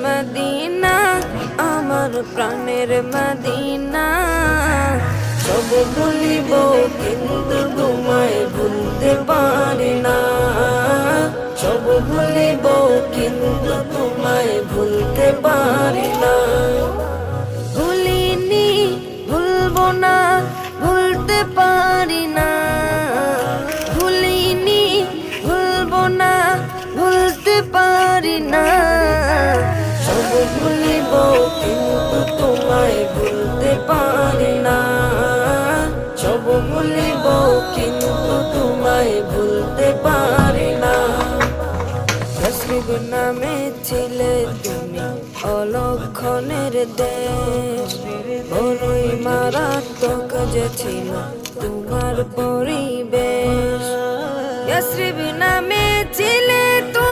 Medina, আমার প্রাণের Medina. সব ভুলিব কিন্তু তোমায় ভুলতে পারি না। সব ভুলিব কিন্তু তোমায় ভুলতে পারি না। ভুলিনি, ভুলবো না, ভুলতে পারি না। ভুলিনি, ভুলবো না, ভুলতে পারি না। সব ভুলিব কিন্তু তোমায় ভুলতে পারি না। সব ভুলিব কিন্তু তোমায় ভুলতে পারি না। তসরিফ নামে ছিলে তুমি অলক্ষণের দেশ, বড়ই মারাত্মক যে ছিল তোমার পরিবেশ। তসরিফ নামে